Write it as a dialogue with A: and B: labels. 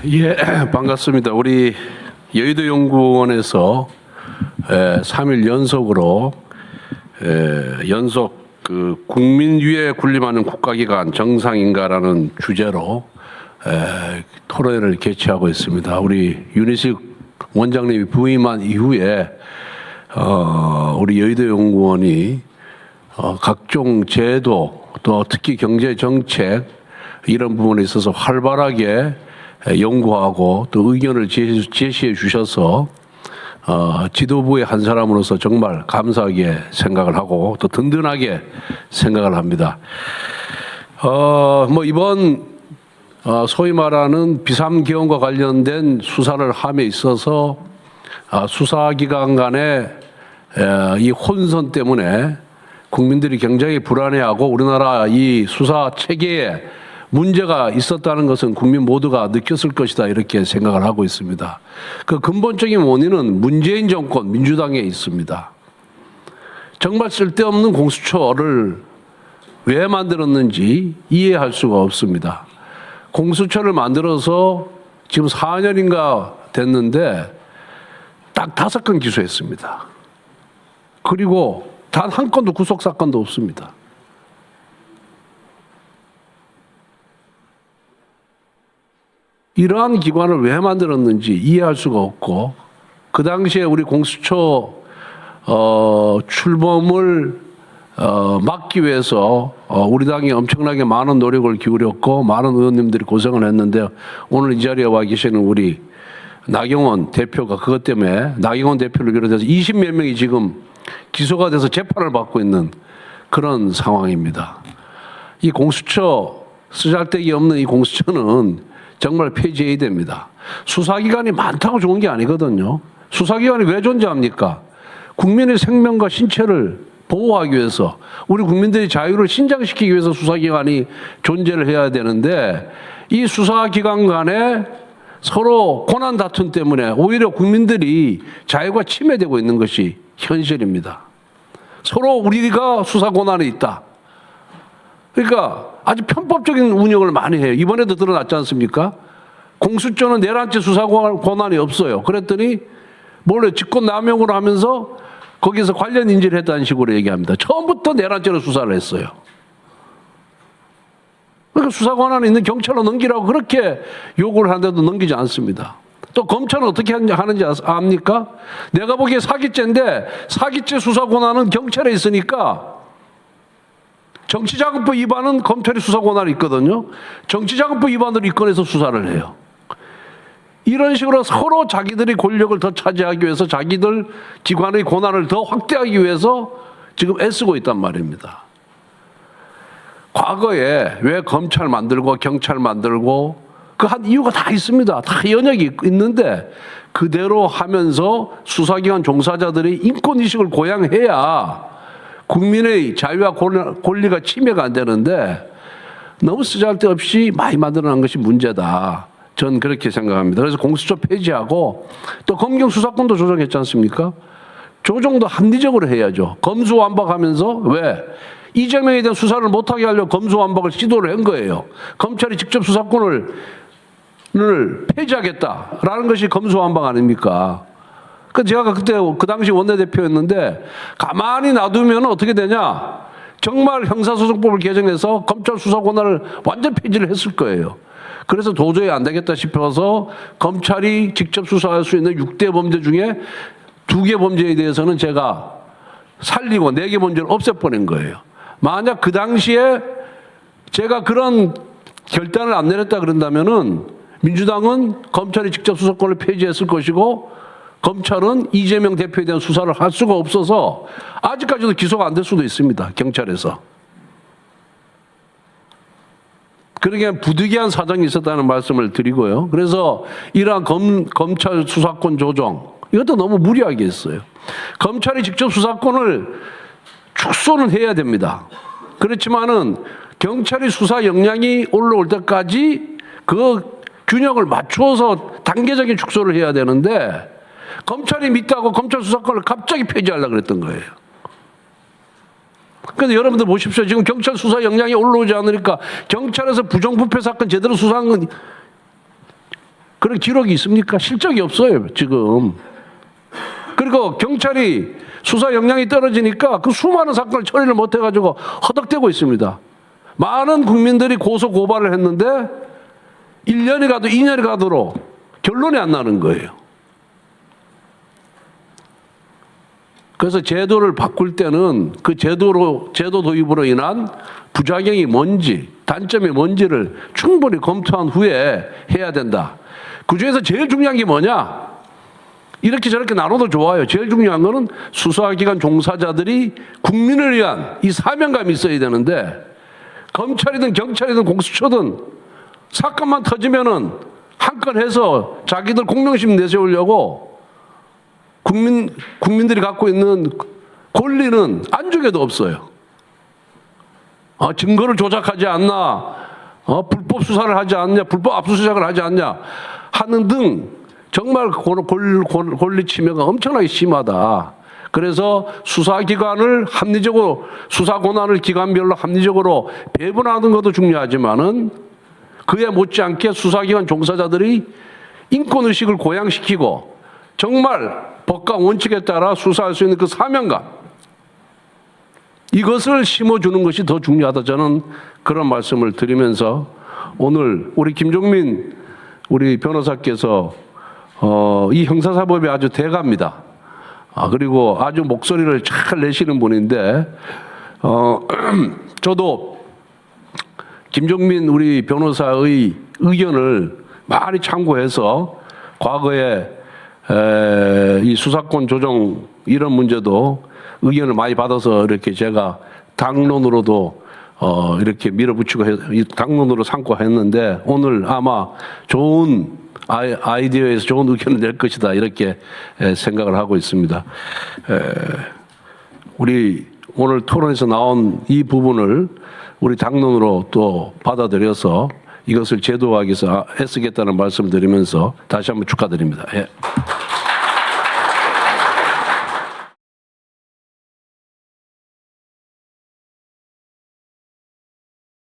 A: 예, 반갑습니다. 우리 여의도 연구원에서 3일 연속으로 연속 그 국민 위에 군림하는 국가기관 정상인가라는 주제로 토론회를 개최하고 있습니다. 우리 윤희식 원장님이 부임한 이후에 우리 여의도 연구원이 각종 제도 또 특히 경제 정책 이런 부분에 있어서 활발하게 연구하고 또 의견을 제시해 주셔서 지도부의 한 사람으로서 정말 감사하게 생각을 하고 또 든든하게 생각을 합니다. 뭐 이번 소위 말하는 비상계엄과 관련된 수사를 함에 있어서 수사기관 간의 이 혼선 때문에 국민들이 굉장히 불안해하고 우리나라 이 수사 체계에 문제가 있었다는 것은 국민 모두가 느꼈을 것이다 이렇게 생각을 하고 있습니다. 그 근본적인 원인은 문재인 정권 민주당에 있습니다. 정말 쓸데없는 공수처를 왜 만들었는지 이해할 수가 없습니다. 공수처를 만들어서 지금 4년인가 됐는데 딱 5건 기소했습니다. 그리고 단 한 건도 구속사건도 없습니다. 이러한 기관을 왜 만들었는지 이해할 수가 없고 그 당시에 우리 공수처 출범을 막기 위해서 우리 당이 엄청나게 많은 노력을 기울였고 많은 의원님들이 고생을 했는데 오늘 이 자리에 와 계시는 우리 나경원 대표가 그것 때문에 나경원 대표를 비롯해서 20몇 명이 지금 기소가 돼서 재판을 받고 있는 그런 상황입니다. 이 공수처 쓰잘데기 없는 이 공수처는 정말 폐지해야 됩니다. 수사기관이 많다고 좋은 게 아니거든요. 수사기관이 왜 존재합니까? 국민의 생명과 신체를 보호하기 위해서 우리 국민들의 자유를 신장시키기 위해서 수사기관이 존재를 해야 되는데 이 수사기관 간에 서로 고난 다툼 때문에 오히려 국민들이 자유가 침해되고 있는 것이 현실입니다. 서로 우리가 수사 권한에 있다. 그러니까 아주 편법적인 운영을 많이 해요. 이번에도 드러났지 않습니까? 공수처는 내란죄 수사 권한이 없어요. 그랬더니 몰래 직권남용을 하면서 거기서 관련 인지를 했다는 식으로 얘기합니다. 처음부터 내란죄로 수사를 했어요. 그러니까 수사 권한이 있는 경찰로 넘기라고 그렇게 요구를 하는데도 넘기지 않습니다. 또 검찰은 어떻게 하는지 압니까? 내가 보기에 사기죄인데 사기죄 수사 권한은 경찰에 있으니까 정치자금법 위반은 검찰이 수사 권한이 있거든요. 정치자금법 위반으로 입건해서 수사를 해요. 이런 식으로 서로 자기들의 권력을 더 차지하기 위해서 자기들 기관의 권한을 더 확대하기 위해서 지금 애쓰고 있단 말입니다. 과거에 왜 검찰 만들고 경찰 만들고 그 한 이유가 다 있습니다. 다 연역이 있는데 그대로 하면서 수사기관 종사자들이 인권의식을 고양해야 국민의 자유와 권리가 침해가 안 되는데 너무 쓰잘데없이 많이 만들어낸 것이 문제다. 전 그렇게 생각합니다. 그래서 공수처 폐지하고 또 검경 수사권도 조정했지 않습니까? 조정도 합리적으로 해야죠. 검수완박하면서 왜? 이재명에 대한 수사를 못하게 하려고 검수완박을 시도를 한 거예요. 검찰이 직접 수사권을 폐지하겠다라는 것이 검수완박 아닙니까? 제가 그때 그 당시 원내대표였는데 가만히 놔두면 어떻게 되냐? 정말 형사소송법을 개정해서 검찰 수사 권한을 완전 폐지를 했을 거예요. 그래서 도저히 안 되겠다 싶어서 검찰이 직접 수사할 수 있는 6대 범죄 중에 2개 범죄에 대해서는 제가 살리고 4개 범죄를 없애버린 거예요. 만약 그 당시에 제가 그런 결단을 안 내렸다 그런다면은 민주당은 검찰이 직접 수사권을 폐지했을 것이고 검찰은 이재명 대표에 대한 수사를 할 수가 없어서 아직까지도 기소가 안 될 수도 있습니다. 경찰에서. 그러기에 부득이한 사정이 있었다는 말씀을 드리고요. 그래서 이러한 검찰 수사권 조정 이것도 너무 무리하게 했어요. 검찰이 직접 수사권을 축소는 해야 됩니다. 그렇지만은 경찰이 수사 역량이 올라올 때까지 그 균형을 맞추어서 단계적인 축소를 해야 되는데 검찰이 믿다고 검찰 수사권을 갑자기 폐지하려고 그랬던 거예요. 그런데 여러분들 보십시오. 지금 경찰 수사 역량이 올라오지 않으니까 경찰에서 부정부패 사건 제대로 수사한 건 그런 기록이 있습니까? 실적이 없어요, 지금. 그리고 경찰이 수사 역량이 떨어지니까 그 수많은 사건을 처리를 못해가지고 허덕대고 있습니다. 많은 국민들이 고소 고발을 했는데 1년이 가도 2년이 가도록 결론이 안 나는 거예요. 그래서 제도를 바꿀 때는 그 제도 도입으로 인한 부작용이 뭔지, 단점이 뭔지를 충분히 검토한 후에 해야 된다. 그중에서 제일 중요한 게 뭐냐? 이렇게 저렇게 나눠도 좋아요. 제일 중요한 거는 수사기관 종사자들이 국민을 위한 이 사명감이 있어야 되는데, 검찰이든 경찰이든 공수처든 사건만 터지면은 한 건 해서 자기들 공명심 내세우려고 국민들이 갖고 있는 권리는 안중에도 없어요. 증거를 조작하지 않나, 불법 수사를 하지 않냐, 불법 압수수색을 하지 않냐 하는 등 정말 권리 침해가 엄청나게 심하다. 그래서 수사기관을 합리적으로, 수사 권한을 기관별로 합리적으로 배분하는 것도 중요하지만은 그에 못지않게 수사기관 종사자들이 인권의식을 고양시키고 정말 법과 원칙에 따라 수사할 수 있는 그 사명감, 이것을 심어주는 것이 더 중요하다. 저는 그런 말씀을 드리면서 오늘 우리 김종민 우리 변호사께서 이 형사사법이 아주 대가입니다. 그리고 아주 목소리를 잘 내시는 분인데, 저도 김종민 우리 변호사의 의견을 많이 참고해서 과거에 이 수사권 조정 이런 문제도 의견을 많이 받아서 이렇게 제가 당론으로도 이렇게 밀어붙이고 당론으로 삼고 했는데, 오늘 아마 좋은 아이디어에서 좋은 의견을 낼 것이다, 이렇게 생각을 하고 있습니다. 우리 오늘 토론에서 나온 이 부분을 우리 당론으로 또 받아들여서 이것을 제도화하기 위해서 애쓰겠다는 말씀을 드리면서 다시 한번 축하드립니다. 예.